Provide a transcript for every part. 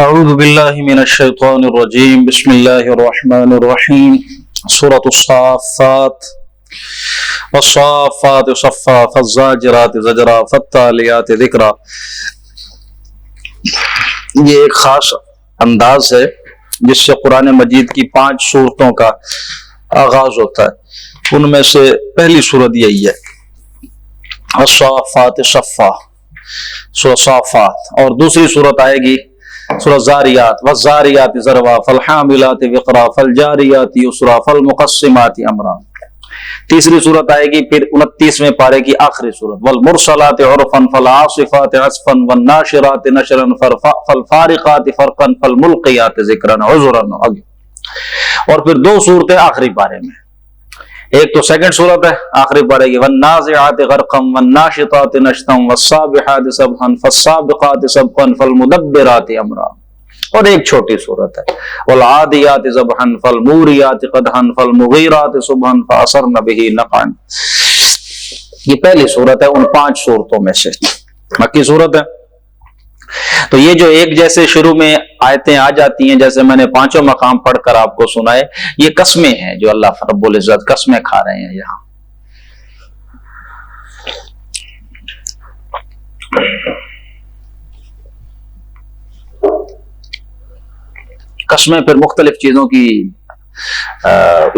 اعوذ باللہ من الشیطان الرجیم بسم اللہ الرحمن الرحیم سورۃ الصافات والصافات صفا فالزاجرات زجرا فالتالیات ذکرا۔ یہ ایک خاص انداز ہے جس سے قرآن مجید کی 5 سورتوں کا آغاز ہوتا ہے۔ ان میں سے پہلی سورت یہی ہے الصافات صفا، سورۃ صافات، اور دوسری سورت آئے گی سورۃ زاریات والزاریات ذروا فالحاملات وقرا فالجاریات یسرا فالمقسمات امرا۔ تیسری سورت آئے گی پھر 29ویں پارے کی آخری سورت والمرسلات عرفا فالعاصفات عصفا والناشرات نشرا فالفارقات فرقا فالملقیات ذکرا عذرا۔ اور پھر 2 سورتیں آخری پارے میں، ایک تو سیکنڈ سورت ہے آخری پارے کی والنازعات غرقا والناشطات نشطا والسابحات سبحا فالسابقات سبقا فالمدبرات امرا، اور ایک چھوٹی سورت ہے والعادیات ضبحا فالموریات قدحا فالمغیرات صبحا فاثرن به نقعا۔ یہ پہلی سورت ہے ان 5 سورتوں میں سے، مکی سورت ہے۔ تو یہ جو ایک جیسے شروع میں آیتیں آ جاتی ہیں، جیسے میں نے 5 مقام پڑھ کر آپ کو سنائے، یہ قسمیں ہیں جو اللہ رب العزت قسمیں کھا رہے ہیں یہاں۔ قسمیں پھر مختلف چیزوں کی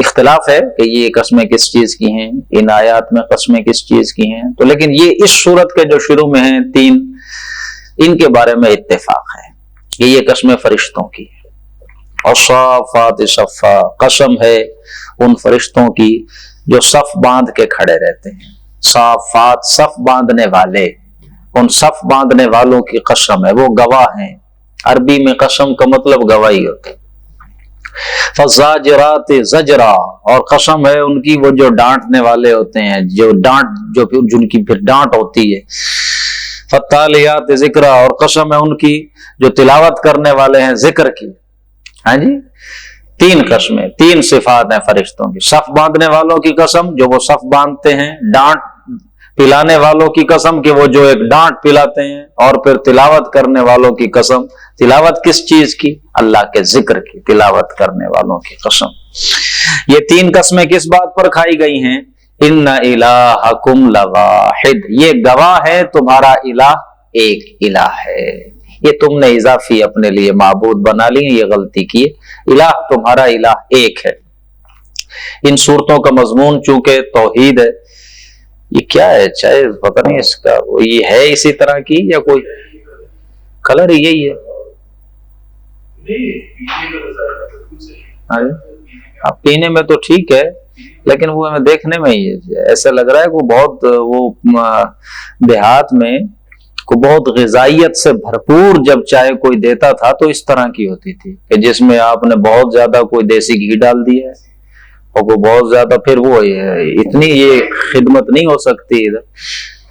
اختلاف ہے کہ یہ قسمیں کس چیز کی ہیں، ان آیات میں قسمیں کس چیز کی ہیں، تو لیکن یہ اس سورت کے جو شروع میں ہیں 3، ان کے بارے میں اتفاق ہے کہ یہ قسمیں فرشتوں کی ہیں۔ اور صافات صفا، قسم ہے ان فرشتوں کی جو صف باندھ کے کھڑے رہتے ہیں۔ صافات، صف باندھنے والے، ان صف باندھنے والوں کی قسم ہے، وہ گواہ ہیں۔ عربی میں قسم کا مطلب گواہی ہوتی ہے۔ فالزاجرات زجرا، اور قسم ہے ان کی وہ جو ڈانٹنے والے ہوتے ہیں، جن کی پھر ڈانٹ ہوتی ہے۔ فالتالیات ذکرا، اور قسم ہے ان کی جو تلاوت کرنے والے ہیں ذکر کی۔ ہاں جی، 3 قسمیں، 3 صفات ہیں فرشتوں کی۔ صف باندھنے والوں کی قسم جو وہ صف باندھتے ہیں، ڈانٹ پلانے والوں کی قسم کہ وہ جو ایک ڈانٹ پلاتے ہیں، اور پھر تلاوت کرنے والوں کی قسم۔ تلاوت کس چیز کی؟ اللہ کے ذکر کی، تلاوت کرنے والوں کی قسم۔ یہ 3 قسمیں کس بات پر کھائی گئی ہیں؟ ان الہکم لواحد، یہ گواہ ہے تمہارا الہ ایک الہ ہے۔ یہ تم نے اضافی اپنے لیے معبود بنا لی، یہ غلطی کی ہے۔ الہ تمہارا الہ ایک ہے۔ ان صورتوں کا مضمون چونکہ توحید ہے، یہ کیا ہے؟ چاہے پتہ نہیں اس کا یہ ہے اسی طرح کی یا کوئی کلر ہی یہی ہے۔ اب پینے میں تو ٹھیک ہے، لیکن وہ ہمیں دیکھنے میں ہی ایسا لگ رہا ہے کہ بہت وہ دیہات میں کو بہت غذائیت سے بھرپور جب چائے کوئی دیتا تھا تو اس طرح کی ہوتی تھی کہ جس میں آپ نے بہت زیادہ کوئی دیسی گھی ڈال دیا ہے، اور وہ بہت زیادہ پھر وہ اتنی یہ خدمت نہیں ہو سکتی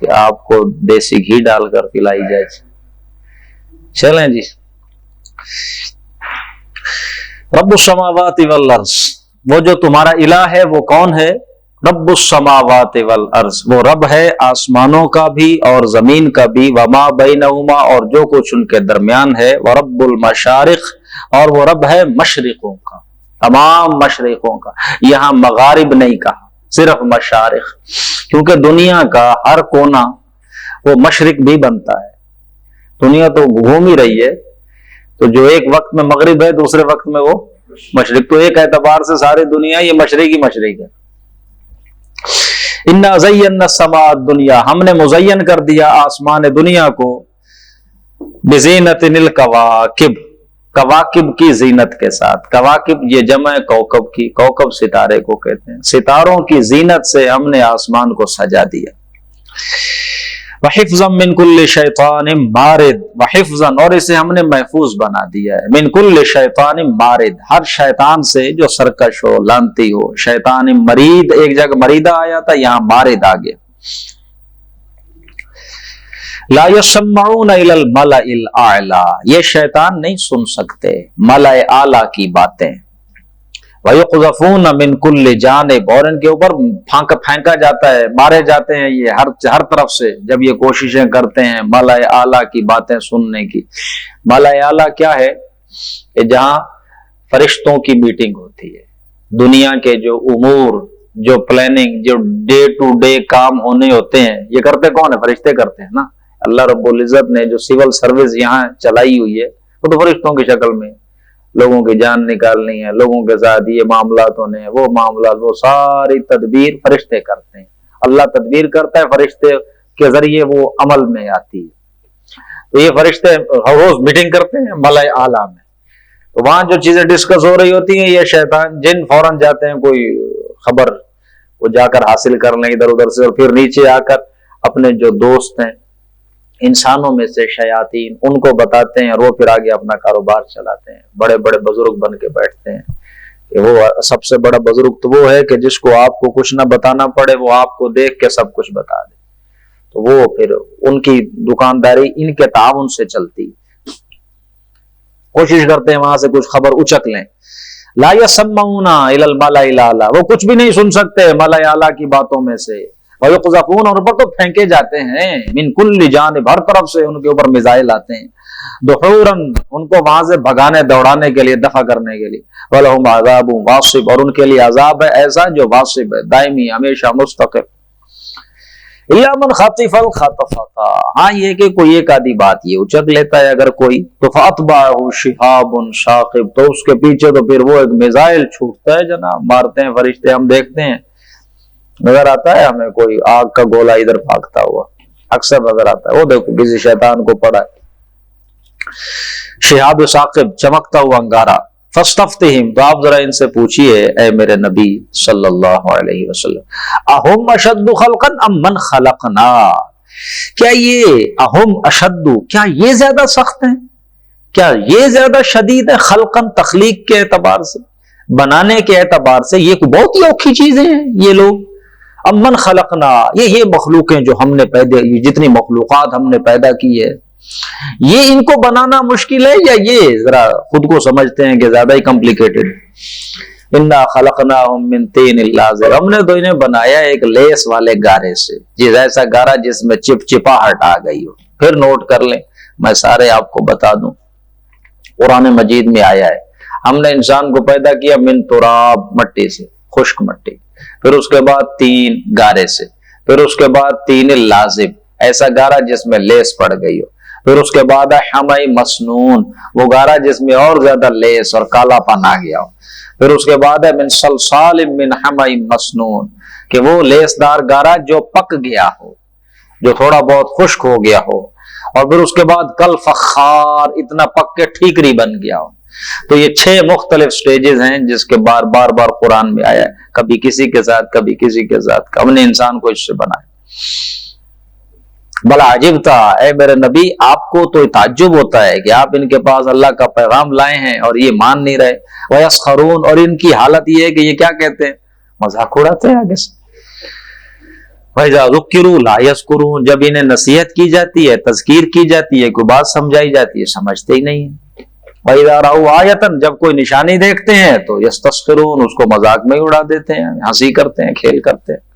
کہ آپ کو دیسی گھی ڈال کر پلائی جائے۔ چلیں جی، رب السماوات والارض، وہ جو تمہارا الہ ہے وہ کون ہے؟ رب السماوات والارض، وہ رب ہے آسمانوں کا بھی اور زمین کا بھی، وما بینہما، اور جو کچھ ان کے درمیان ہے، ورب المشارق، اور وہ رب ہے مشرقوں کا، تمام مشرقوں کا۔ یہاں مغارب نہیں کہا، صرف مشارق، کیونکہ دنیا کا ہر کونا وہ مشرق بھی بنتا ہے۔ دنیا تو گھوم ہی رہی ہے، تو جو ایک وقت میں مغرب ہے دوسرے وقت میں وہ مشرق، تو ایک اعتبار سے ساری دنیا یہ مشرق ہی مشرق ہے۔ انا زینا السماء الدنیا، ہم نے مزین کر دیا آسمان دنیا کو، بزینت الکواکب، کواکب کی زینت کے ساتھ۔ کواکب یہ جمع کوکب کی، کوکب ستارے کو کہتے ہیں۔ ستاروں کی زینت سے ہم نے آسمان کو سجا دیا۔ وحفظا من کل شیطان مارد، وحفظا، اور اسے ہم نے محفوظ بنا دیا ہے، من کل شیطان مارد، ہر شیطان سے جو سرکش ہو، لانتی ہو۔ شیطان مرید، ایک جگہ مریدہ آیا تھا، یہاں مارد آ گیا۔ لا یسمعون الی الملأ الاعلی، یہ شیطان نہیں سن سکتے ملأ اعلی کی باتیں۔ وَيُقْذَفُونَ مِنْ كُلِّ جانب، اور ان کے اوپر پھینکا جاتا ہے، مارے جاتے ہیں یہ ہر طرف سے جب یہ کوششیں کرتے ہیں ملأ اعلیٰ کی باتیں سننے کی۔ ملأ اعلیٰ کیا ہے کہ جہاں فرشتوں کی میٹنگ ہوتی ہے، دنیا کے جو امور، جو پلاننگ، جو ڈے ٹو ڈے کام ہونے ہوتے ہیں، یہ کرتے کون ہے؟ فرشتے کرتے ہیں نا۔ اللہ رب العزت نے جو سول سروس یہاں چلائی ہوئی ہے وہ تو فرشتوں کی شکل میں، لوگوں کی جان نکالنی ہے، لوگوں کے ساتھ یہ معاملات ہونے ہیں، وہ معاملات، وہ ساری تدبیر فرشتے کرتے ہیں۔ اللہ تدبیر کرتا ہے، فرشتے کے ذریعے وہ عمل میں آتی ہے۔ تو یہ فرشتے روز میٹنگ کرتے ہیں ملأ اعلیٰ میں، تو وہاں جو چیزیں ڈسکس ہو رہی ہوتی ہیں، یہ شیطان جن فوراً جاتے ہیں کوئی خبر وہ جا کر حاصل کر لیں ادھر ادھر سے، اور پھر نیچے آ کر اپنے جو دوست ہیں انسانوں میں سے شیاطین ان کو بتاتے ہیں، اور وہ پھر آگے اپنا کاروبار چلاتے ہیں۔ بڑے بڑے بزرگ بن کے بیٹھتے ہیں کہ وہ سب سے بڑا بزرگ تو وہ ہے کہ جس کو آپ کو کچھ نہ بتانا پڑے، وہ آپ کو دیکھ کے سب کچھ بتا دے، تو وہ پھر ان کی دکانداری ان کے تعاون سے چلتی، کوشش کرتے ہیں وہاں سے کچھ خبر اچک لیں۔ لا يسمعون الى الملأ الاعلى، وہ کچھ بھی نہیں سن سکتے ملأ اعلیٰ کی باتوں میں سے۔ ويقذفون، اور اوپر تو پھینکے جاتے ہیں، من کل جانب، ہر طرف سے ان کے اوپر میزائل آتے ہیں، دحورا، ان کو وہاں سے بھگانے دوڑانے کے لیے، دفع کرنے کے لیے۔ ولہم عذاب واصب، اور ان کے لیے عذاب ہے ایسا جو واصب ہے، دائمی، ہمیشہ مستقر۔ الا من خطف الخطفۃ، ہاں یہ کہ کوئی ایک آدھی بات یہ اچک لیتا ہے اگر کوئی، تو فاتبعہ شہاب ثاقب، تو اس کے پیچھے تو پھر وہ ایک میزائل چھوٹتا ہے جناب، مارتے ہیں فرشتے، ہم دیکھتے ہیں، نظر آتا ہے ہمیں کوئی آگ کا گولا ادھر بھاگتا ہوا، اکثر نظر آتا ہے، وہ دیکھو کسی شیطان کو پڑا ہے۔ شہاب ثاقب، چمکتا ہوا انگارہ۔ فاستفتہم، تو آپ ذرا ان سے پوچھئے اے میرے نبی صلی اللہ علیہ وسلم، اہم اشد خلقا ام من خلقنا، کیا یہ اہم اشد، کیا یہ زیادہ سخت ہیں، کیا یہ زیادہ شدید ہے، خلقا تخلیق کے اعتبار سے، بنانے کے اعتبار سے یہ کوئی بہت ہی اوکھی چیزیں ہیں یہ لوگ، ام من خلقنا، یہ مخلوقیں جو ہم نے پیدا، جتنی مخلوقات ہم نے پیدا کی ہے، یہ ان کو بنانا مشکل ہے، یا یہ ذرا خود کو سمجھتے ہیں کہ زیادہ ہی کمپلیکیٹڈ۔ انا خلقناہم من طین لازب، ہم نے تو انہیں بنایا ایک لیس والے گارے سے، جس ایسا گارا جس میں چپچپاہٹ آ گئی ہو۔ پھر نوٹ کر لیں، میں سارے آپ کو بتا دوں، قرآن مجید میں آیا ہے، ہم نے انسان کو پیدا کیا من تراب، مٹی سے، خشک مٹی، پھر اس کے بعد تین، گارے سے، پھر اس کے بعد تین لازب، ایسا گارا جس میں لیس پڑ گئی ہو، پھر اس کے بعد ہے حمئی مسنون، وہ گارا جس میں اور زیادہ لیس اور کالا پن آ گیا ہو، پھر اس کے بعد ہے من صلصال من حمئی مسنون، کہ وہ لیس دار گارا جو پک گیا ہو، جو تھوڑا بہت خشک ہو گیا ہو، اور پھر اس کے بعد کل فخار، اتنا پک کے ٹھیکری بن گیا ہو۔ تو یہ 6 مختلف سٹیجز ہیں جس کے بار بار قرآن میں آیا ہے، کبھی کسی کے ساتھ، کبھی کسی کے ساتھ، ہم نے انسان کو اس سے بنایا۔ بلا عجیب تھا، اے میرے نبی آپ کو تو تعجب ہوتا ہے کہ آپ ان کے پاس اللہ کا پیغام لائے ہیں اور یہ مان نہیں رہے۔ وَيَسْخَرُونَ، اور ان کی حالت یہ ہے کہ یہ کیا کہتے ہیں، مذاق اڑاتے ہیں آگے سے۔ وَإِذَا ذُكِّرُوا لَا يَذْكُرُونَ، جب انہیں نصیحت کی جاتی ہے، تذکیر کی جاتی ہے، کوئی بات سمجھائی جاتی ہے، سمجھتے ہی نہیں ہیں۔ وَإِذَا رَأَوْا آیَةً، جب کوئی نشانی دیکھتے ہیں تو يَسْتَسْخِرُونَ، اس کو مذاق میں اڑا دیتے ہیں، ہنسی کرتے ہیں، کھیل کرتے ہیں۔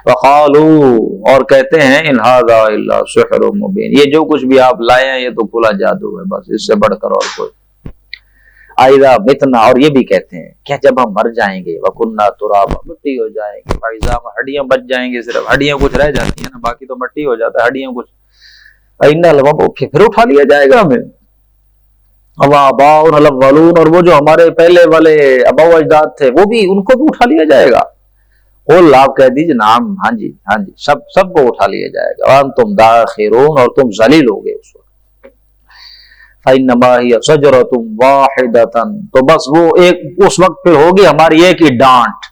وَقَالُوا، اور کہتے ہیں إِنْ هَذَا إِلَّا سِحْرٌ مُبِينٌ، یہ جو کچھ بھی آپ لائے ہیں یہ تو کھلا جادو ہے، بس اس سے بڑھ کر اور کوئی۔ آئذا متنا، اور یہ بھی کہتے ہیں کیا جب ہم مر جائیں گے، وَكُنَّا تُرَابًا، مٹی ہو جائیں گے، وَعِظَامًا، ہڈیاں بچ جائیں گے، صرف ہڈیاں کچھ رہ جاتی ہیں نا، باقی تو مٹی ہو جاتا ہے، ہڈیاں کچھ، وَإِنَّا لَمَبْعُوثُونَ، پھر اٹھا لیا جائے گا ہمیں۔ وَآبَاؤُنَا الْأَوَّلُونَ، اور وہ جو ہمارے پہلے والے ابا و اجداد تھے وہ بھی، ان کو بھی اٹھا لیا جائے گا۔ قل، آپ کہہ دیجئے نعم، ہاں جی ہاں جی، سب کو اٹھا لیا جائے گا۔ وَأَنْتُمْ دَاخِرُونَ، اور تم ذلیل ہوگے اس وقت۔ فَإِنَّمَا هِيَ شَجَرَةٌ وَاحِدَةٌ، تو بس وہ ایک، اس وقت پھر ہوگی ہماری ایک ہی ڈانٹ،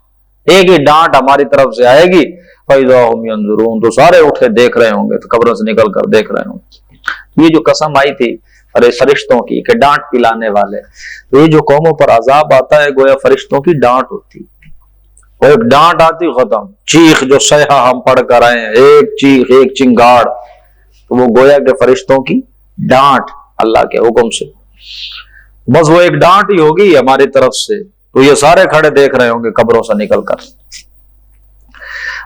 ایک ہی ڈانٹ ہماری طرف سے آئے گی۔ فَإِذَا هُمْ يَنْظُرُونَ، تو سارے اٹھے دیکھ رہے ہوں گے، تو قبروں سے نکل کر دیکھ رہے ہوں گے۔ یہ جو قسم آئی تھی فرشتوں کی کہ ڈانٹ پلانے والے، تو یہ جو قوموں پر عذاب آتا ہے گویا فرشتوں کی ڈانٹ ہوتی، وہ ایک ڈانٹ آتی، ختم، چیخ جو سیحہ ہم پڑھ کر آئے ہیں، ایک چیخ، ایک چنگاڑ، تو وہ گویا کہ فرشتوں کی ڈانٹ اللہ کے حکم سے، بس وہ ایک ڈانٹ ہی ہوگی ہماری طرف سے۔ تو یہ سارے کھڑے دیکھ رہے ہوں گے قبروں سے نکل کر.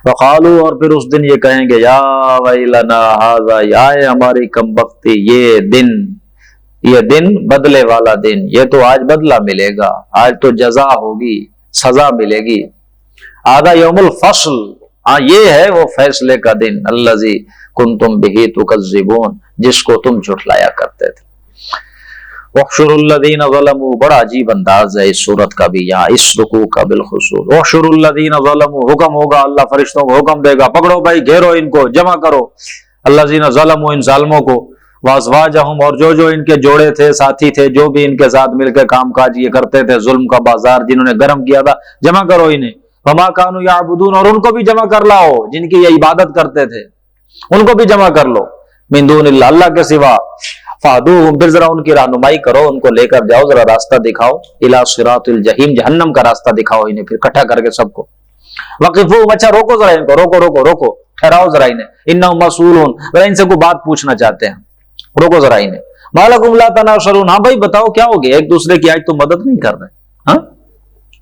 وقالو، اور پھر اس دن یہ کہیں گے یا ویلنا ھذا، یا ہماری کم بختی، یہ دن بدلے والا دن، یہ تو آج بدلہ ملے گا، آج تو جزا ہوگی، سزا ملے گی. ھذا یوم الفصل، ہاں یہ ہے وہ فیصلے کا دن، الذی کنتم بہ تکذبون، جس کو تم جھٹلایا کرتے تھے. وَاحْشُرُوا الَّذِينَ ظَلَمُوا، بڑا عجیب انداز ہے اس صورت کا بھی یہاں، اس رکوع کا بالخصوص. وَاحْشُرُوا الَّذِينَ ظَلَمُوا، حکم ہوگا، اللہ فرشتوں کو حکم دے گا، پکڑو بھائی، گھیرو ان کو، جمع کرو. الَّذِينَ ظَلَمُوا، ان ظالموں کو. وَأَزْوَاجَهُمْ، اور جو ان کے جوڑے تھے، ساتھی تھے، جو بھی ان کے ساتھ مل کے کام کاج یہ کرتے تھے، ظلم کا بازار جنہوں نے گرم کیا تھا، جمع کرو انہیں. وَمَا كَانُوا يَعْبُدُونَ، اور ان کو بھی جمع کر لاؤ جن کی یہ عبادت کرتے تھے، ان کو بھی جمع کر لو. من دون اللہ، اللہ کے سوا. فَهْدُوهُمْ، پھر ذرا ان کی رہنمائی کرو، ان کو لے کر جاؤ، ذرا راستہ دکھاؤ. إِلَى صِرَاطِ الْجَحِيمِ، جہنم کا راستہ دکھاؤ انہیں، پھر اکٹھا کر کے سب کو. وَقِفُوهُمْ، اچھا روکو ذرا ان کو، روکو ٹھہراؤ ذرا انہیں. إِنَّهُمْ مَسْئُولُونَ، ذرا ان سے کوئی بات پوچھنا چاہتے ہیں، روکو ذرا انہیں. مَا لَكُمْ لَا تَنَاصَرُونَ، ہاں بھائی بتاؤ کیا ہو گیا، ایک دوسرے کی آج تو مدد نہیں کر رہے. ہاں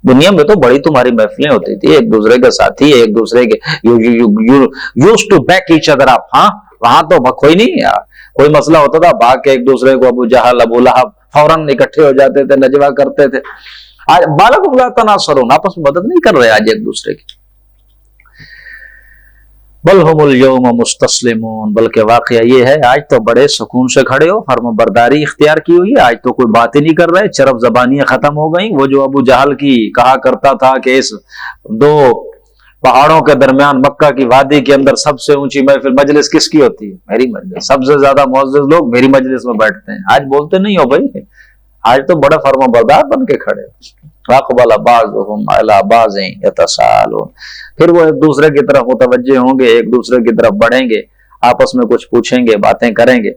دنیا میں تو بڑی تمہاری محفلیں ہوتی تھی، ایک دوسرے کے ساتھی، ایک دوسرے کے use to back each other up. ہاں وہاں تو کوئی نہیں یار، کوئی مسئلہ ہوتا تھا بھاگ کے ایک دوسرے کو، ابو جہل ابو لہب فوراً اکٹھے ہو جاتے تھے، نجوا کرتے تھے. آج بالکم لا تناصرون، آپس میں مدد نہیں کر رہے آج ایک دوسرے کی. بل ہم اليوم مستسلمون، بلکہ واقعہ یہ ہے آج تو بڑے سکون سے کھڑے ہو، فرم برداری اختیار کی ہوئی ہے، آج تو کوئی بات ہی نہیں کر رہے، چرب زبانیاں ختم ہو گئیں. وہ جو ابو جہل کی کہا کرتا تھا کہ اس دو پہاڑوں کے درمیان مکہ کی وادی کے اندر سب سے اونچی محفل مجلس کس کی ہوتی ہے؟ میری مجلس، سب سے زیادہ معزز لوگ میری مجلس میں بیٹھتے ہیں. آج بولتے نہیں ہو بھائی، آج تو بڑا فرما بردار بن کے کھڑے. اقبل بعضهم على بعض يتساءلون، پھر وہ ایک دوسرے کی طرف متوجہ ہوں گے، ایک دوسرے کی طرف بڑھیں گے، آپس میں کچھ پوچھیں گے، باتیں کریں گے.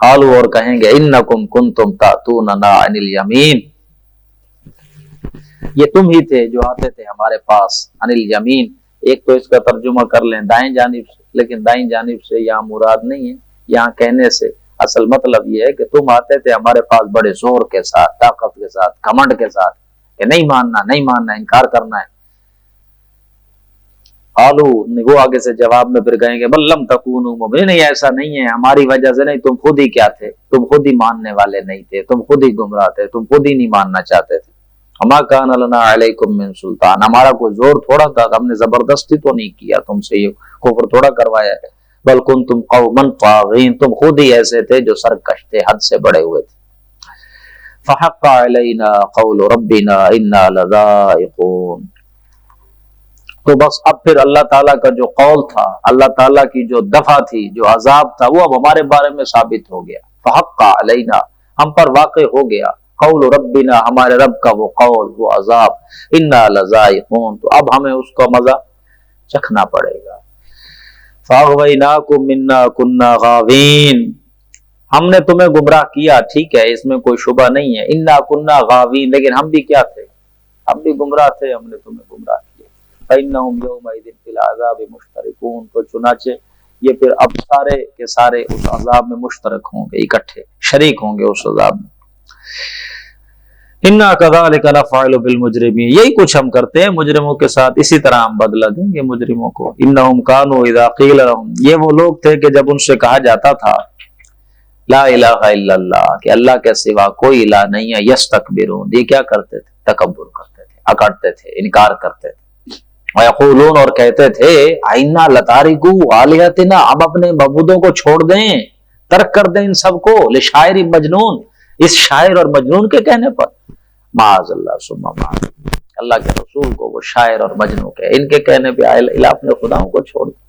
قالوا، اور کہیں گے، انکم کنتم تاتوننا عن الیمین، یہ تم ہی تھے جو آتے تھے ہمارے پاس عن الیمین. ایک تو اس کا ترجمہ کر لیں دائیں جانب سے، لیکن دائیں جانب سے یہاں مراد نہیں ہے، یہاں کہنے سے اصل مطلب یہ ہے کہ تم آتے تھے ہمارے پاس بڑے زور کے ساتھ، طاقت کے ساتھ، گھمنڈ کے ساتھ، کہ نہیں ماننا، انکار کرنا ہے. قالو، وہ آگے سے جواب میں پھر کہیں گے بل لم تکونوا مؤمنین، نہیں ایسا نہیں ہے، ہماری وجہ سے نہیں، تم خود ہی کیا تھے، تم خود ہی ماننے والے نہیں تھے، تم خود ہی گمراہ تھے، تم خود ہی نہیں ماننا چاہتے تھے. وما کان لنا علیکم من سلطان، ہمارا کوئی زور تھوڑا تھا، ہم نے زبردستی تو نہیں کیا تم سے، یہ کفر تھوڑا کروایا ہے. بل کنتم قوما طاغین، تم خود ہی ایسے تھے جو سرکش تھے، حد سے بڑے ہوئے تھے. فحق علینا قول ربنا انا لذائقون، تو بس اب پھر اللہ تعالیٰ کا جو قول تھا، اللہ تعالیٰ کی جو دفع تھی، جو عذاب تھا، وہ اب ہمارے بارے میں ثابت ہو گیا. فحق علینا، ہم پر واقع ہو گیا، قول ربنا، ہمارے رب کا وہ قول، وہ عذاب، انا لذائقون، تو اب ہمیں اس کا مزہ چکھنا پڑے گا. فاغویناکم انا کنا غاوین، ہم نے تمہیں گمراہ کیا، ٹھیک ہے، اس میں کوئی شبہ نہیں ہے، انا کنا غاوین، لیکن ہم بھی کیا تھے، ہم بھی گمراہ تھے، ہم نے تمہیں گمراہ کیا. فإنهم يومئذ في العذاب مشتركون، تو چنانچہ یہ پھر اب سارے کے سارے اس عذاب میں مشترک ہوں گے، اکٹھے شریک ہوں گے اس عذاب میں. انا كذلك نفعل بالمجرمين، یہی کچھ ہم کرتے ہیں مجرموں کے ساتھ، اسی طرح ہم بدلہ دیں گے مجرموں کو. انهم كانوا اذا قيل لهم، یہ وہ لوگ تھے کہ جب ان سے کہا جاتا تھا لا الہ الا اللہ، کہ اللہ کے سوا کوئی الہ نہیں ہے، یستکبرون، یہ کیا کرتے تھے، تکبر کرتے تھے، اکڑتے تھے، انکار کرتے تھے. وَيَقُولُونَ، اور کہتے تھے اِنَّا لَتَارِكُو آلِهَتِنَا، ہم اپنے معبودوں کو چھوڑ دیں، ترک کر دیں ان سب کو، لشاعر مجنون، اس شاعر اور مجنون کے کہنے پر. معاذ اللہ ثم معاذ، اللہ کے رسول کو وہ شاعر اور مجنون کے، ان کے کہنے پہ الہ اپنے خداؤں کو چھوڑ دیں.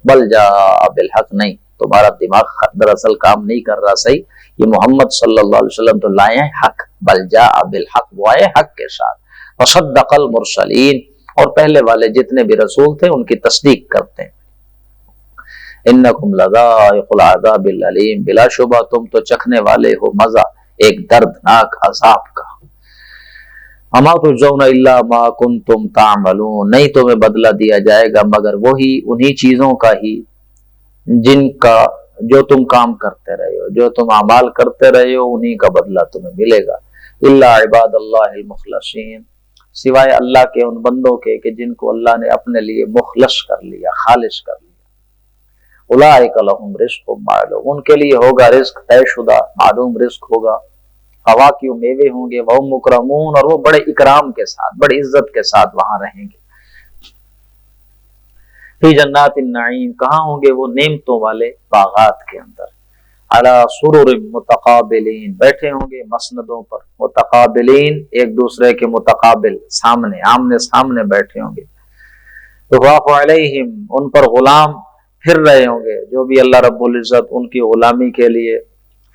بل جاء بالحق، نہیں تمہارا دماغ دراصل کام نہیں کر رہا صحیح، یہ محمد صلی اللہ علیہ وسلم تو لائے ہیں حق، بل جاء بالحق، وہ آئے حق کے ساتھ. وصدق المرسلین، اور پہلے والے جتنے بھی رسول تھے ان کی تصدیق کرتے ہیں. انکم لذائق العذاب العلیم، بلا شبہ تم تو چکھنے والے ہو مزہ ایک دردناک عذاب کا. اما تجزون الا ما کنتم تعملون، نہیں تمہیں بدلہ دیا جائے گا مگر وہی انہی چیزوں کا ہی جن کا جو تم کام کرتے رہے ہو، جو تم اعمال کرتے رہے ہو، انہی کا بدلہ تمہیں ملے گا. الا عباد اللہ المخلصین، سوائے اللہ کے ان بندوں کے کہ جن کو اللہ نے اپنے لیے مخلص کر لیا، خالص کر لیا۔ اولئک لہم رزق معلوم، ان کے لیے ہوگا رزق طے شدہ، معلوم رزق ہوگا، فواکہ میوے ہوں گے، وہ مکرمون، اور وہ بڑے اکرام کے ساتھ، بڑی عزت کے ساتھ وہاں رہیں گے۔ فی جنات النعیم، کہاں ہوں گے وہ؟ نعمتوں والے باغات کے اندر، علی سرر متقابلین، بیٹھے ہوں گے مسندوں پر، متقابلین ایک دوسرے کے متقابل، سامنے آمنے سامنے بیٹھے ہوں گے۔ یطاف علیہم، ان پر غلام پھر رہے ہوں گے، جو بھی اللہ رب العزت ان کی غلامی کے لیے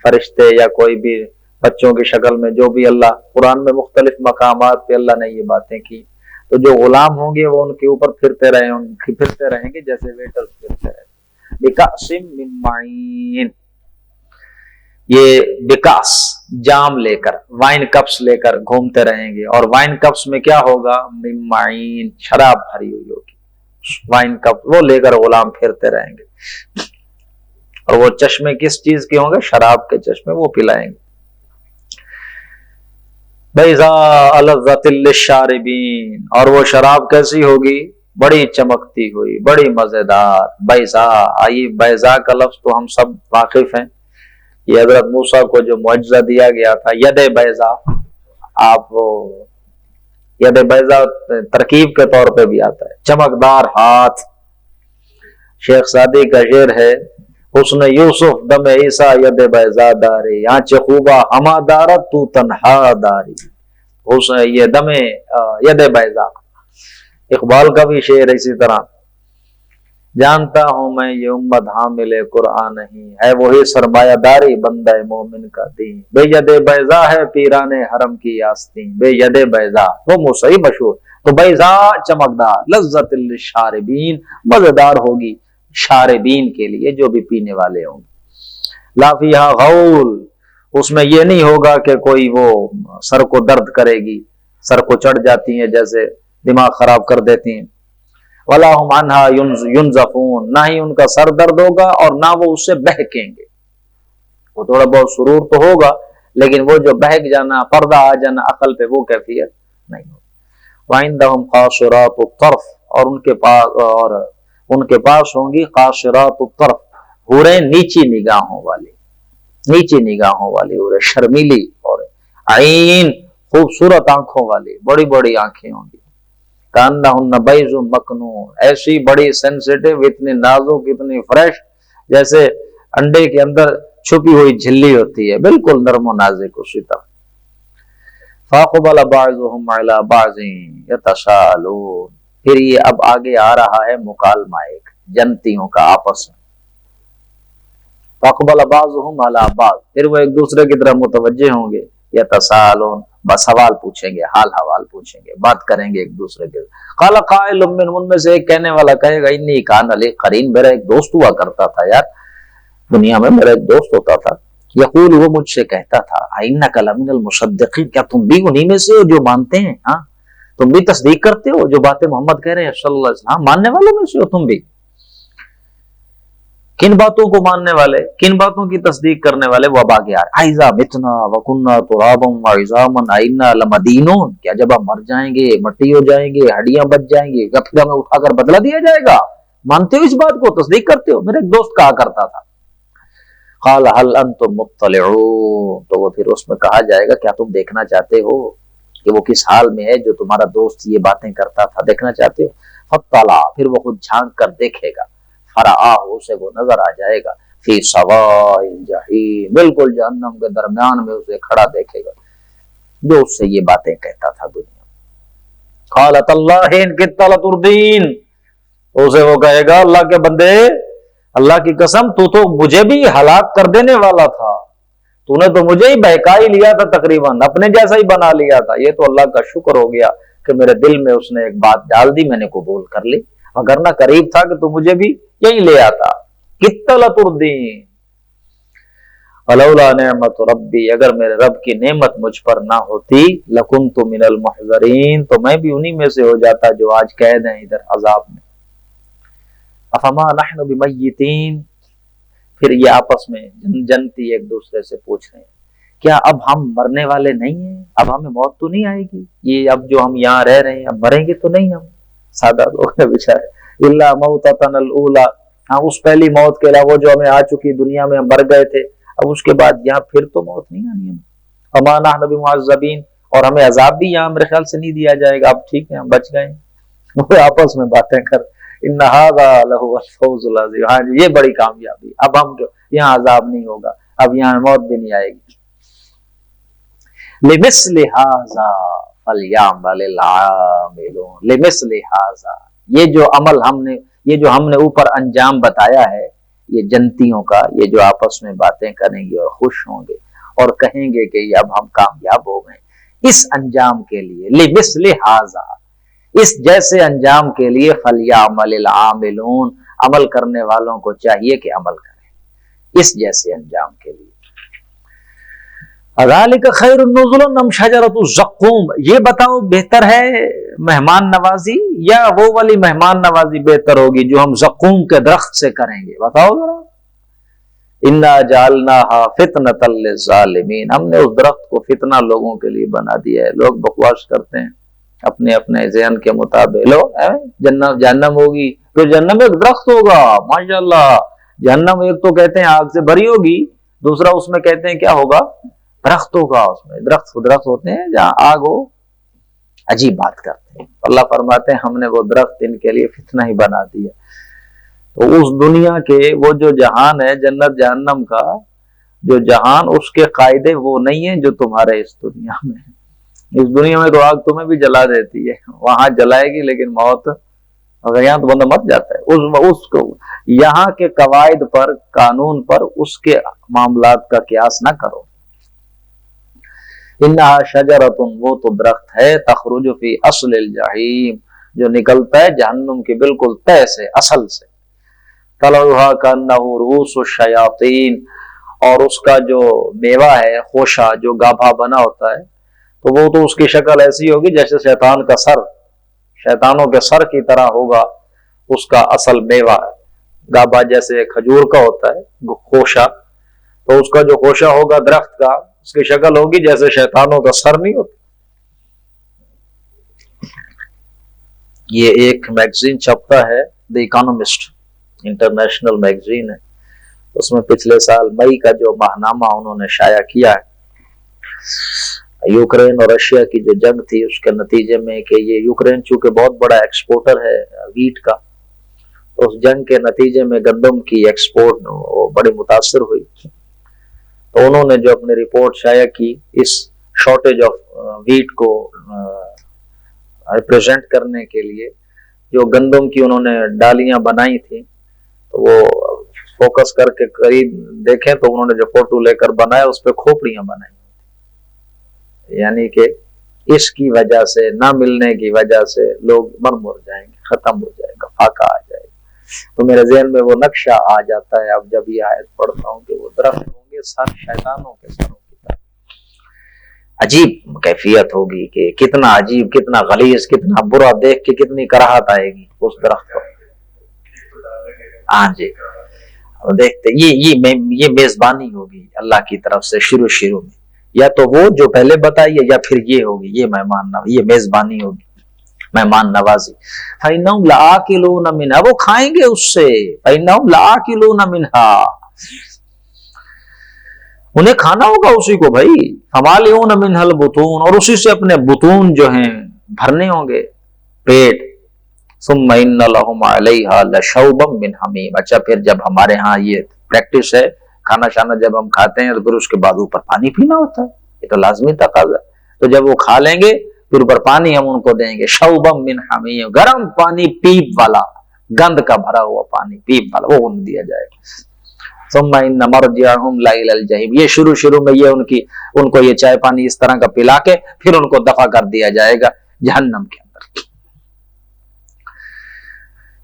فرشتے یا کوئی بھی بچوں کی شکل میں، جو بھی اللہ قرآن میں مختلف مقامات پہ اللہ نے یہ باتیں کی، تو جو غلام ہوں گے وہ ان کے اوپر پھرتے رہیں گے جیسے ویٹر پھرتے رہیں گے۔ بکأس من معین، یہ بکاس جام لے کر، وائن کپس لے کر گھومتے رہیں گے، اور وائن کپس میں کیا ہوگا؟ من معین، شراب بھری ہوئی ہوگی، وائن کپ وہ لے کر غلام پھرتے رہیں گے، اور وہ چشمے کس چیز کے ہوں گے؟ شراب کے چشمے، وہ پلائیں گے۔ بیضاء لذۃ للشاربین، اور وہ شراب کیسی ہوگی؟ بڑی چمکتی ہوئی، بڑی مزیدار۔ بیضاء، آئی بیضاء کا لفظ تو ہم سب واقف ہیں، یہ حضرت موسیٰ کو جو معجزہ دیا گیا تھا، ید بیضاء، آپ ید بیضاء ترکیب کے طور پہ بھی آتا ہے، چمکدار ہاتھ۔ شیخ سعدی کا شعر ہے، حسن یوسف دم عیسیٰ ید بیضاء داری، آنچ خوبا ہما دارت تو تنہا داری۔ حسن یہ دم ید بیضاء، اقبال کا بھی شعر اسی طرح، جانتا ہوں میں یہ امت حامل قرآن نہیں ہے، وہی سرمایہ داری بندہ مومن کا دین، بے ید بیضاء ہے پیران حرم کی آستین، بے ید بیضاء، وہ موسیٰ مشہور، تو بیضاء چمکدار، لذت للشاربین، مزیدار ہوگی شاربین کے لیے، جو بھی پینے والے ہوں گے۔ لا فیہا غول، اس میں یہ نہیں ہوگا کہ کوئی وہ سر کو درد کرے گی، سر کو چڑھ جاتی ہیں جیسے، دماغ خراب کر دیتی ہیں۔ ولا هم عنها ينزفون، نہ ہی ان کا سر درد ہوگا اور نہ وہ اس سے بہکیں گے، وہ تھوڑا بہت سرور تو ہوگا لیکن وہ جو بہک جانا، پردہ آ جانا عقل پہ، وہ کیفیت نہیں ہوگی۔ وعندهم قاصرات الطرف، اور ان کے پاس ہوں گی قاصرات الطرف، حوریں نیچی نگاہوں والی، نیچی نگاہوں والی حوریں، شرمیلی اور عین، خوبصورت آنکھوں والی، بڑی بڑی آنکھیں ہوں گی۔ کانہن بیض مکنون، ایسی بڑی سینسیٹیو، اتنی نازک، اتنی فریش، جیسے انڈے کے اندر چھپی ہوئی جھلی ہوتی ہے، بالکل نرم و نازک اسی طرح۔ فاقبل بعضهم على بعض يتساءلون، پھر یہ اب آگے آ رہا ہے مکالمہ ایک جنتیوں کا آپس میں۔ فاقبل بعضهم على بعض، پھر وہ ایک دوسرے کی طرف متوجہ ہوں گے، یتساءلون، بس سوال پوچھیں گے، حال حوال پوچھیں گے، بات کریں گے ایک دوسرے کے۔ قال قائل منهم، ان میں سے ایک کہنے والا کہے گا، انی کان لی قرین، میرا ایک دوست ہوا کرتا تھا یار، دنیا میں میرا ایک دوست ہوتا تھا، یقول، وہ مجھ سے کہتا تھا، انک لمن المصدقین، کیا تم بھی انہی میں سے ہو جو مانتے ہیں؟ ہاں، تم بھی تصدیق کرتے ہو جو باتیں محمد کہہ رہے ہیں صلی اللہ علیہ وسلم، ماننے والوں میں سے ہو تم بھی؟ کن باتوں کو ماننے والے، کن باتوں کی تصدیق کرنے والے؟ وہ اب آگے آ رہا ہے، اذا متنا وکنا ترابا وعظاما انا لمدینون، کیا جب ہم مر جائیں گے، مٹی ہو جائیں گے، ہڈیاں بچ جائیں گے، یا پھر ہمیں اٹھا کر بدلہ دیا جائے گا؟ مانتے ہو اس بات کو، تصدیق کرتے ہو؟ میرا ایک دوست کہا کرتا تھا۔ قال هل انتم مطلعون، تو وہ پھر اس میں کہا جائے گا، کیا تم دیکھنا چاہتے ہو کہ وہ کس حال میں ہے جو تمہارا دوست یہ باتیں کرتا تھا، دیکھنا چاہتے ہو؟ فطلع، پھر وہ خود جھانک کر دیکھے گا، فرآہ، اسے وہ نظر آ جائے گا، فی سواء الجحیم، بالکل جہنم کے درمیان میں اسے کھڑا دیکھے گا جو اس سے یہ باتیں کہتا تھا دنیا میں۔ قال تاللہ ان کدت لتردین، اسے وہ کہے گا، اللہ کے بندے، اللہ کی قسم، تو مجھے بھی ہلاک کر دینے والا تھا، تو نے تو مجھے ہی بہکا ہی لیا تھا، تقریباً اپنے جیسا ہی بنا لیا تھا، یہ تو اللہ کا شکر ہو گیا کہ میرے دل میں اس نے ایک بات ڈال دی، میں نے قبول کر لی، وگرنہ قریب تھا کہ تو مجھے بھی یہی لے آتا۔ کدت لتردین ولولا نعمت ربی، اگر میرے رب کی نعمت مجھ پر نہ ہوتی، لکنت من المحضرین، تو میں بھی انہی میں سے ہو جاتا جو آج قید ہیں ادھر عذاب میں۔ افما نحن بمیتین، پھر یہ آپس میں جنتی ایک دوسرے سے پوچھ رہے ہیں، کیا اب ہم مرنے والے نہیں ہیں؟ اب ہمیں موت تو نہیں آئے گی؟ یہ اب جو ہم یہاں رہ رہے ہیں اب مریں گے تو نہیں ہم؟ سادہ لوگ ہیں بیچارے، الا موتتنا الاولی، ہاں اس پہلی موت کے علاوہ جو ہمیں آ چکی دنیا میں ہم مر گئے تھے، اب اس کے بعد یہاں پھر تو موت نہیں آنی ہمیں۔ وما نحن بمعذبین، اور ہمیں عذاب بھی یہاں میرے خیال سے نہیں دیا جائے گا، اب ٹھیک ہے ہم بچ گئے۔ وہ آپس میں باتیں کر، ان ھذا لہو الفوز العظیم، ہاں جی یہ بڑی کامیابی، اب ہم یہاں عذاب نہیں ہوگا، اب یہاں موت بھی نہیں آئے گی۔ لمثل ھذا فلیعمل العاملون، لمثل ھذا، یہ جو عمل ہم نے، یہ جو ہم نے اوپر انجام بتایا ہے یہ جنتیوں کا، یہ جو آپس میں باتیں کریں گے اور خوش ہوں گے اور کہیں گے کہ اب ہم کامیاب ہو گئے، اس انجام کے لیے، لمثل ھذا، اس جیسے انجام کے لیے، فلیعمل العاملون، عمل کرنے والوں کو چاہیے کہ عمل کریں اس جیسے انجام کے لیے۔ اذالک خیر نزلا ام شجرۃ الزقوم، یہ بتاؤ بہتر ہے مہمان نوازی یا وہ والی مہمان نوازی بہتر ہوگی جو ہم زقوم کے درخت سے کریں گے؟ بتاؤ ذرا۔ انا جعلناها فتنۃ للظالمین، ہم نے اس درخت کو فتنہ لوگوں کے لیے بنا دیا ہے۔ لوگ بکواس کرتے ہیں اپنے اپنے ذہن کے مطابق، لو جنت جہنم ہوگی، پھر جہنم میں ایک درخت ہوگا، ماشاءاللہ جہنم ایک تو کہتے ہیں آگ سے بھری ہوگی، دوسرا اس میں کہتے ہیں کیا ہوگا، درخت ہوگا، اس میں درخت ہوتے ہیں جہاں آگ ہو، عجیب بات کرتے ہیں۔ اللہ فرماتے ہیں ہم نے وہ درخت ان کے لیے فتنہ ہی بنا دیا۔ تو اس دنیا کے وہ جو جہان ہے جنت جہنم کا جو جہان، اس کے قاعدے وہ نہیں ہیں جو تمہارے اس دنیا میں ہیں۔ اس دنیا میں تو آگ تمہیں بھی جلا دیتی ہے، وہاں جلائے گی، لیکن موت اگر یہاں تو بندہ مر جاتا ہے۔ اس کو یہاں کے قواعد پر، قانون پر اس کے معاملات کا قیاس نہ کرو۔ انہا شجرۃ، وہ تو درخت ہے، تخرج فی اصل الجحیم، جو نکلتا ہے جہنم کے بالکل تہ سے، اصل سے۔ طلعھا کانہ رؤوس الشیاطین، اور اس کا جو میوہ ہے، خوشہ جو گابھا بنا ہوتا ہے، تو وہ تو اس کی شکل ایسی ہوگی جیسے شیطان کا سر، شیطانوں کے سر کی طرح ہوگا اس کا اصل میوہ، گابھا جیسے کھجور کا ہوتا ہے خوشہ، تو اس کا جو خوشہ ہوگا درخت کا، اس کی شکل ہوگی جیسے شیطانوں کا سر نہیں ہوتا۔ یہ ایک میگزین چھپتا ہے، دی اکانومسٹ، انٹرنیشنل میگزین ہے، اس میں پچھلے سال مئی کا جو ماہنامہ انہوں نے شائع کیا ہے، یوکرین اور رشیا کی جو جنگ تھی اس کے نتیجے میں، کہ یہ یوکرین چونکہ بہت بڑا ایکسپورٹر ہے ویٹ کا، اس جنگ کے نتیجے میں گندم کی ایکسپورٹ بڑی متاثر ہوئی، تو انہوں نے جو اپنی رپورٹ شائع کی اس شارٹیج آف ویٹ کو ریپرزینٹ کرنے کے لیے، جو گندم کی انہوں نے ڈالیاں بنائی تھیں، تو وہ فوکس کر کے قریب دیکھیں تو انہوں نے جو فوٹو لے کر بنایا اس پہ کھوپڑیاں بنائی، یعنی کہ اس کی وجہ سے، نہ ملنے کی وجہ سے لوگ مر جائیں گے، ختم ہو جائے گا، فاقہ آ جائے گا۔ تو میرے ذہن میں وہ نقشہ آ جاتا ہے اب جب یہ آیت پڑھتا ہوں کہ وہ درخت ہوں گے سر شیطانوں کے سروں کی طرح۔ عجیب کیفیت ہوگی کہ کتنا عجیب، کتنا غلیظ، کتنا برا، دیکھ کے کتنی کراہت آئے گی اس درخت کو۔ ہاں جی دیکھتے یہ میزبانی ہوگی اللہ کی طرف سے شروع میں، یا تو وہ جو پہلے بتائیے یا پھر یہ ہوگی، یہ مہمان نوازی، یہ میزبانی ہوگی، مہمان نوازی۔ فَإِنَّهُمْ لَآكِلُونَ مِنْهَا، وہ کھائیں گے اس سے، فَإِنَّهُمْ لَآكِلُونَ مِنْهَا، انہیں کھانا ہوگا اسی کو بھائی، فَمَالِئُونَ مِنْهَا الْبُطُونَ، اور اسی سے اپنے بطون جو ہیں بھرنے ہوں گے، پیٹ۔ ثُمَّ إِنَّ لَهُمْ عَلَيْهَا لَشَوْبًا مِّنْ حَمِيمٍ، اچھا پھر جب ہمارے ہاں یہ پریکٹس ہے، کھانا شانا جب ہم کھاتے ہیں تو پھر اس کے بعد اوپر پانی پینا ہوتا ہے، یہ تو لازمی تقاضا ہے، تو جب وہ کھا لیں گے پھر اوپر پانی ہم ان کو دیں گے، شوبم من حمیم، گرم پانی پیپ والا، گند کا بھرا ہوا پانی پیپ والا، وہ انہیں دیا جائے گا۔ ثم ان مرجعهم لإلى الجحیم، یہ شروع میں یہ ان کو یہ چائے پانی اس طرح کا پلا کے پھر ان کو دفع کر دیا جائے گا جہنم کے اندر۔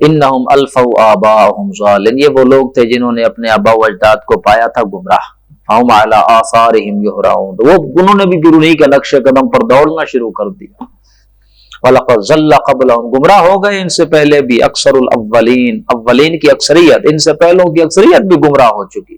انہم الفوا آباءہم ضالین، یہ وہ لوگ تھے جنہوں نے اپنے آباء و اجداد کو پایا تھا گمراہ، فہم علی آثارہم یہرعون، تو وہ انہوں نے بھی پھر انہی کے نقش قدم پر دوڑنا شروع کر دیا۔ وَلَقَدْ ضَلَّ قَبْلَهُمْ، گمراہ ہو گئے ان سے پہلے بھی، اکثر الاولین، اولین کی اکثریت، ان سے پہلوں کی اکثریت بھی گمراہ ہو چکی۔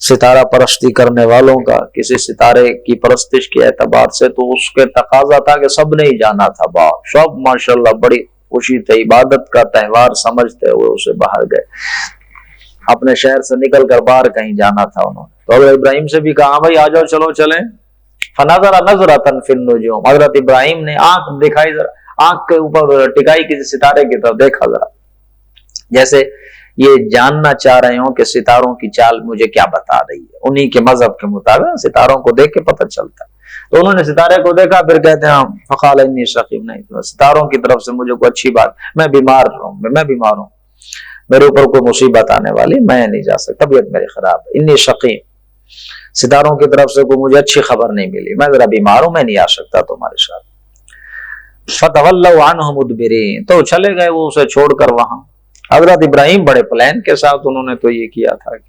ستارہ پرستی کرنے والوں کا کسی ستارے کی پرستش کے اعتبار سے تو اس کے تقاضا تھا کہ سب نے ہی جانا تھا باہر، سب ماشاءاللہ بڑی خوشی تھی، عبادت کا تہوار سمجھتے ہوئے اسے باہر گئے، اپنے شہر سے نکل کر باہر کہیں جانا تھا انہوں نے، تو حضرت ابراہیم سے بھی کہا بھائی آ جاؤ چلو چلیں، فنظر نظرۃ فی النجوم، حضرت ابراہیم نے آنکھ دکھائی، ذرا آنکھ کے اوپر ٹکائی کسی ستارے کی طرف دیکھا، ذرا جیسے یہ جاننا چاہ رہے ہوں کہ ستاروں کی چال مجھے کیا بتا رہی ہے، انہی کے مذہب کے مطابق ستاروں کو دیکھ کے پتہ چلتا ہے، تو انہوں نے ستارے کو دیکھا، پھر کہتے ہیں فقال انی سقیم، نہیں ستاروں کی طرف سے مجھے کوئی اچھی بات، میں بیمار ہوں، میرے اوپر کوئی مصیبت آنے والی، میں نہیں جا سکتا، طبیعت میری خراب ہے، انی سقیم، ستاروں کی طرف سے کوئی مجھے اچھی خبر نہیں ملی، میں ذرا بیمار ہوں، میں نہیں آ سکتا تمہارے ساتھ۔ فتولوا عنہ مدبرین، تو چلے گئے وہ اسے چھوڑ کر وہاں۔ حضرت ابراہیم بڑے پلان کے ساتھ انہوں نے تو یہ کیا تھا کہ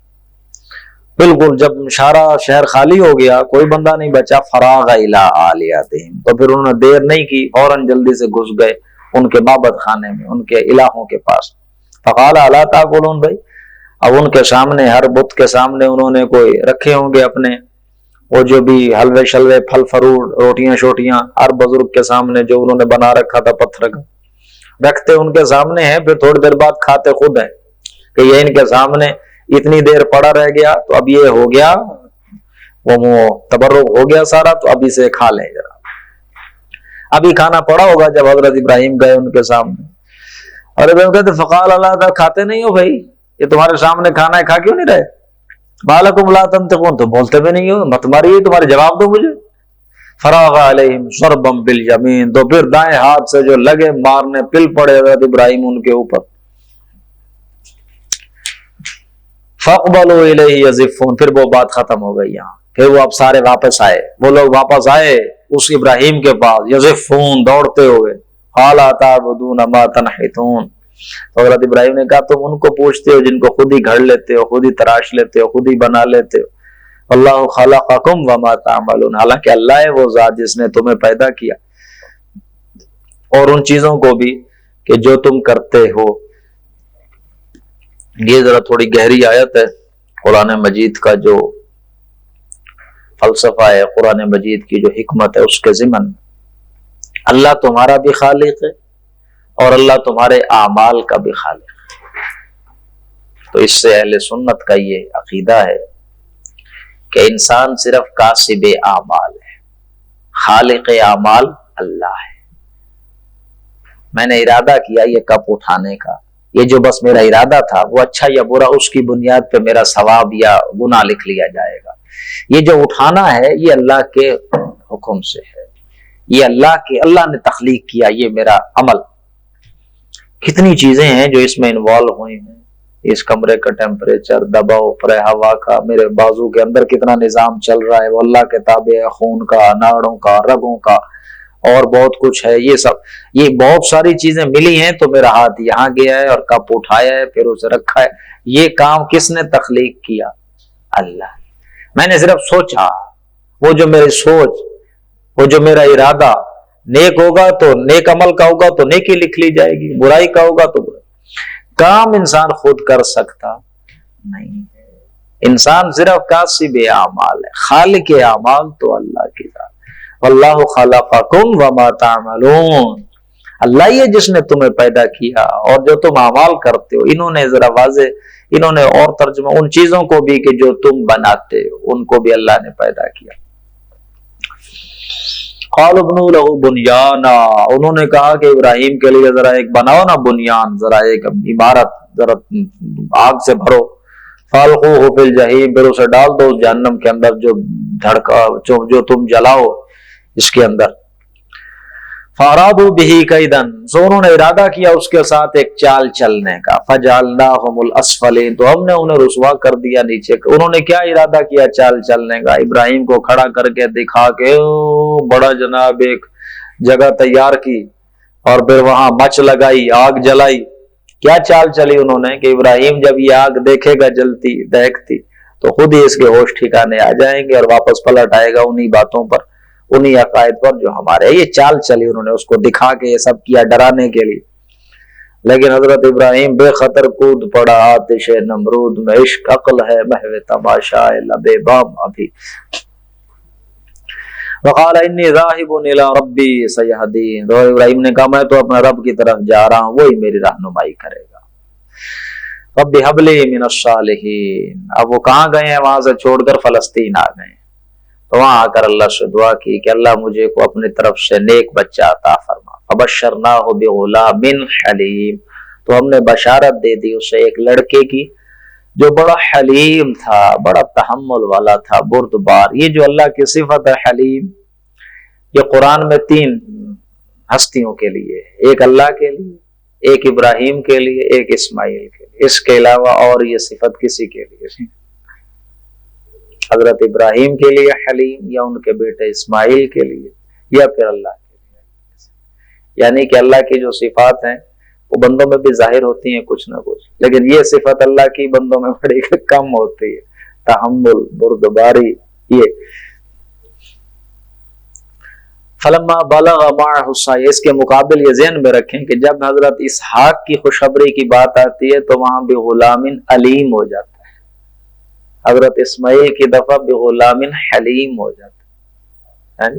بالکل جب سارا شہر خالی ہو گیا، کوئی بندہ نہیں بچا، فراغ الی آلیاتہم، تو پھر انہوں نے دیر نہیں کی، فوراً جلدی سے گھس گئے ان کے معبد خانے میں، ان کے الہوں کے پاس۔ فقال الا تاکلون، بھائی اب ان کے سامنے، ہر بت کے سامنے انہوں نے کوئی رکھے ہوں گے اپنے وہ جو بھی حلوے شلوے، پھل فروٹ، روٹیاں شوٹیاں، ہر بزرگ کے سامنے جو انہوں نے بنا رکھا تھا پتھر کا، رکھتے ان کے سامنے ہیں، پھر تھوڑی دیر بعد کھاتے خود ہیں کہ یہ ان کے سامنے اتنی دیر پڑا رہ گیا تو اب یہ ہو گیا، وہ تبرک ہو گیا سارا، تو ابھی سے کھا لیں ذرا، ابھی کھانا پڑا ہوگا جب حضرت ابراہیم گئے ان کے سامنے، اور ابراہیم کہتے فقال اللہ، کھاتے نہیں ہو بھائی، یہ تمہارے سامنے کھانا ہے، کھا کیوں نہیں رہے؟ مالکم لا تنطقون، تو بولتے بھی نہیں ہو، مت ماریے، تمہارے جواب دو مجھے۔ فراغ علیہم ضربا بالیمین، تو پھر دائیں ہاتھ سے جو لگے مارنے، پل پڑے حضرت ابراہیم ان کے اوپر۔ فاقبلوا الیہ یزفون، پھر وہ بات ختم ہو گئی یہاں، پھر وہ اب سارے واپس آئے، وہ لوگ واپس آئے اس ابراہیم کے پاس، یزفون، دوڑتے ہوئے، قال تعبدون ما تنحتون، تو حضرت ابراہیم نے کہا تم ان کو پوچھتے ہو جن کو خود ہی گھڑ لیتے ہو، خود ہی تراش لیتے ہو، خود ہی بنا لیتے ہو، اللہ خلقکم وما تعملون، حالانکہ اللہ ہے وہ ذات جس نے تمہیں پیدا کیا اور ان چیزوں کو بھی کہ جو تم کرتے ہو۔ یہ ذرا تھوڑی گہری آیت ہے، قرآن مجید کا جو فلسفہ ہے، قرآن مجید کی جو حکمت ہے، اس کے ضمن اللہ تمہارا بھی خالق ہے اور اللہ تمہارے اعمال کا بھی خالق ہے۔ تو اس سے اہل سنت کا یہ عقیدہ ہے کہ انسان صرف کاسب اعمال ہے، خالق اعمال اللہ ہے۔ میں نے ارادہ کیا یہ کپ اٹھانے کا، یہ جو بس میرا ارادہ تھا وہ اچھا یا برا اس کی بنیاد پہ میرا ثواب یا گناہ لکھ لیا جائے گا، یہ جو اٹھانا ہے یہ اللہ کے حکم سے ہے، یہ اللہ نے تخلیق کیا، یہ میرا عمل۔ کتنی چیزیں ہیں جو اس میں انوالو ہوئی ہیں، اس کمرے کا ٹیمپریچر، دباؤ، پرے ہوا کا، میرے بازو کے اندر کتنا نظام چل رہا ہے وہ اللہ کے تابع ہے، خون کا، ناڑوں کا، رگوں کا، اور بہت کچھ ہے، یہ سب، یہ بہت ساری چیزیں ملی ہیں تو میرا ہاتھ یہاں گیا ہے اور کپ اٹھایا ہے، پھر اسے رکھا ہے، یہ کام کس نے تخلیق کیا؟ اللہ۔ میں نے صرف سوچا، وہ جو میری سوچ، وہ جو میرا ارادہ نیک ہوگا تو نیک عمل کا ہوگا تو نیکی لکھ لی جائے گی، برائی کا ہوگا تو برائی۔ کام انسان خود کر سکتا نہیں ہے، انسان صرف کاسب اعمال ہے، خالق اعمال تو اللہ کی ذات۔ واللہ خلقکم وما تعملون، اللہ ہی ہے جس نے تمہیں پیدا کیا اور جو تم اعمال کرتے ہو۔ انہوں نے ذرا واضح، انہوں نے اور ترجمہ، ان چیزوں کو بھی کہ جو تم بناتے ہو ان کو بھی اللہ نے پیدا کیا۔ قالوا ابنوا له بنیانا، انہوں نے کہا کہ ابراہیم کے لیے ذرا ایک بناؤ نا بنیان، ذرا ایک عمارت، ذرا آگ سے بھرو، فالقوہ فی الجحیم، پھر اسے ڈال دو اس جہنم کے اندر جو دھڑکا جو تم جلاؤ اس کے اندر۔ فارادوا به کیدا، سو انہوں نے ارادہ کیا اس کے ساتھ ایک چال چلنے کا، فجعلناہم الاسفلین، تو ہم نے انہیں رسوا کر دیا نیچے۔ انہوں نے کیا ارادہ کیا چال چلنے کا؟ ابراہیم کو کھڑا کر کے دکھا کے بڑا جناب ایک جگہ تیار کی اور پھر وہاں مچ لگائی، آگ جلائی۔ کیا چال چلی انہوں نے کہ ابراہیم جب یہ آگ دیکھے گا جلتی دہکتی تو خود ہی اس کے ہوش ٹھکانے آ جائیں گے اور واپس پلٹ آئے گا انہی باتوں پر، انہی عقائد پر جو ہمارے۔ یہ چال چلی انہوں نے، اس کو دکھا کے یہ سب کیا ڈرانے کے لیے۔ لیکن حضرت ابراہیم بے خطر کود پڑا آتش نمرود میں، عشق عقل ہے محو تماشا لبے بام ابھی۔ وقال انی ذاہب الی ربی سیہدین، تو ابراہیم نے کہا میں تو اپنے رب کی طرف جا رہا ہوں، وہی میری رہنمائی کرے گا۔ رب حب لی من الصالحین، اب وہ کہاں گئے ہیں؟ وہاں سے چھوڑ کر فلسطین آ گئے، تو وہاں آ کر اللہ سے دعا کی کہ اللہ مجھے کو اپنی طرف سے نیک بچہ عطا فرما۔ فبشرناہ بغلام حلیم، تو ہم نے بشارت دے دی اسے ایک لڑکے کی جو بڑا حلیم تھا، بڑا تحمل والا تھا، بردبار۔ یہ جو اللہ کی صفت ہے حلیم، یہ قرآن میں 3 ہستیوں کے لیے، ایک اللہ کے لیے، ایک ابراہیم کے لیے، ایک اسماعیل کے لیے، اس کے علاوہ اور یہ صفت کسی کے لیے نہیں۔ حضرت ابراہیم کے لیے حلیم، یا ان کے بیٹے اسماعیل کے لیے، یا پھر اللہ کے لیے۔ یعنی کہ اللہ کی جو صفات ہیں وہ بندوں میں بھی ظاہر ہوتی ہیں کچھ نہ کچھ، لیکن یہ صفت اللہ کی بندوں میں بڑی کم ہوتی ہے، تحمل، بردباری۔ یہ فلما بلغ معه السعی، اس کے مقابل یہ ذہن میں رکھیں کہ جب حضرت اسحاق کی خوشخبری کی بات آتی ہے تو وہاں بھی غلام علیم ہو جاتا ہے، حضرت اسماعیل کی دفعہ بھی غلام حلیم ہو جاتا ہے،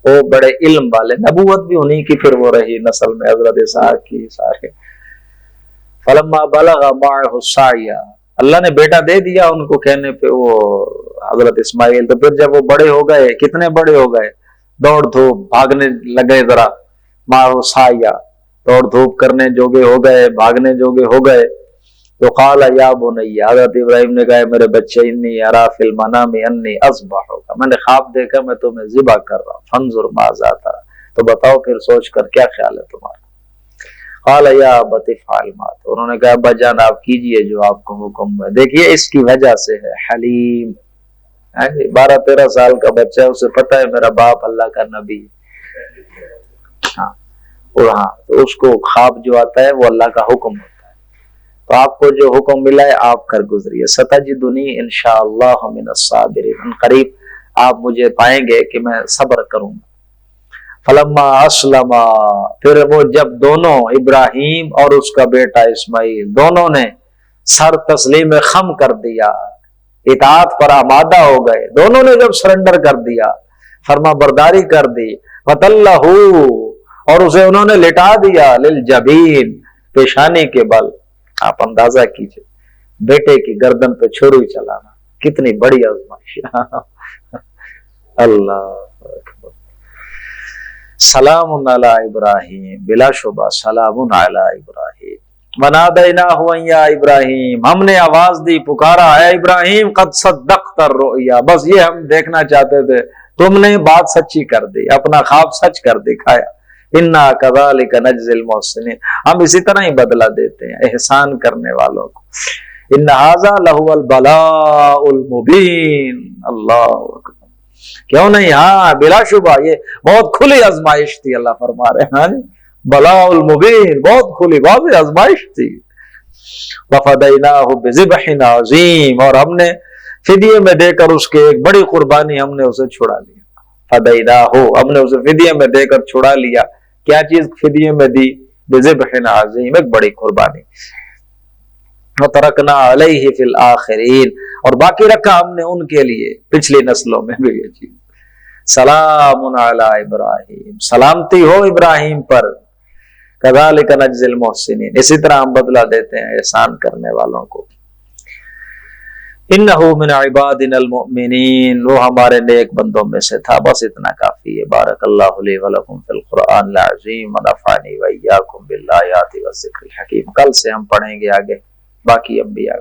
وہ بڑے علم والے، نبوت بھی انہی کی پھر وہ رہی نسل میں حضرت اسحاق کی سارے۔ فلما بلغ معه السعی، اللہ نے بیٹا دے دیا ان کو کہنے پہ وہ حضرت اسماعیل، تو پھر جب وہ بڑے ہو گئے، کتنے بڑے ہو گئے، دوڑ دھوپ بھاگنے لگے، ذرا معه السعی، دوڑ دھوپ کرنے جوگے ہو گئے، بھاگنے جوگے ہو گئے، تو قال یا بنی، حضرت ابراہیم نے کہا میرے بچے، انی ارا فی المنام انی اذبحک، میں نے خواب دیکھا میں تمہیں ذبح کر رہا ہوں، فانظر ماذا تری، تو بتاؤ پھر سوچ کر کیا خیال ہے تمہارا۔ قال یا ابت افعل ما تؤمر، انہوں نے کہا ابا جان آپ کیجئے جو آپ کو حکم ہے۔ دیکھیے اس کی وجہ سے ہے حلیم، 12-13 سال کا بچہ، اسے پتہ ہے میرا باپ اللہ کا نبی، ہاں تو اس کو خواب جو آتا ہے وہ اللہ کا حکم ہوتا ہے، تو آپ کو جو حکم ملا ہے آپ کر گزریے۔ ستجدنی انشاءاللہ من الصابرین، قریب آپ مجھے پائیں گے کہ میں صبر کروں گا۔ فلما اسلم، پھر وہ جب دونوں ابراہیم اور اس کا بیٹا اسماعیل دونوں نے سر تسلیم خم کر دیا، اطاعت پر آمادہ ہو گئے، دونوں نے جب سرنڈر کر دیا، فرما برداری کر دی، وَتَلَّهُ، اور اسے انہوں نے لٹا دیا، لِلْجَبِينِ، پیشانی کے بل۔ آپ اندازہ کیجئے بیٹے کی گردن پہ چھری چلانا کتنی بڑی آزمائش۔ اللہ اکبر۔ سلام علی ابراہیم، بلا شبہ سلام علی ابراہیم۔ وَنَادَيْنَاهُ أَن يَا ابراہیم، ہم نے آواز دی، پکارا، اے ابراہیم، قد صدقت الرؤیا، بس یہ ہم دیکھنا چاہتے تھے، تم نے بات سچی کر دی، اپنا خواب سچ کر دکھایا۔ اِنَّا كَذَلِكَ نَجْزِي الْمُحْسِنِينَ، ہم اسی طرح ہی بدلہ دیتے ہیں احسان کرنے والوں کو۔ إِنَّ هَذَا لَهُوَ الْبَلَاءُ الْمُبِينُ، اللہ اکبر، کیوں نہیں، ہاں بلا شبہ یہ بہت کھلی آزمائش تھی، اللہ فرما رہے ہیں، بلاء المبین، بہت کھلی واضح آزمائش تھی۔ وَفَدَيْنَاهُ بِذِبْحٍ عَظِيمٍ، اور ہم نے فدیے میں دے کر اس کے ایک بڑی قربانی ہم نے اسے چھڑا لیا۔ فَدَيْنَاهُ، ہم نے اسے فدیے میں دے کر چھڑا لیا، کیا چیز فدیے میں دی؟ بِذِبْحٍ عَظِيمٍ، ایک بڑی قربانی۔ وَتَرَكْنَا عَلَيْهِ فِي الْآخِرِينَ، اور باقی رکھا ہم نے ان کے لیے پچھلی نسلوں میں بھی یہ چیز۔ سلام علی ابراہیم، سلامتی ہو ابراہیم پر، کذالک نجزی المحسنین، اسی طرح ہم بدلہ دیتے ہیں احسان کرنے والوں کو۔ انہ من عبادنا المؤمنین، وہ ہمارے نیک بندوں میں سے تھا، بس اتنا کافی ہے۔ بارک اللہ لی ولکم فی القرآن العظیم، ونفعنی وایاکم بالآیات والذکر الحکیم۔ کل سے ہم پڑھیں گے آگے باقی انبیاء۔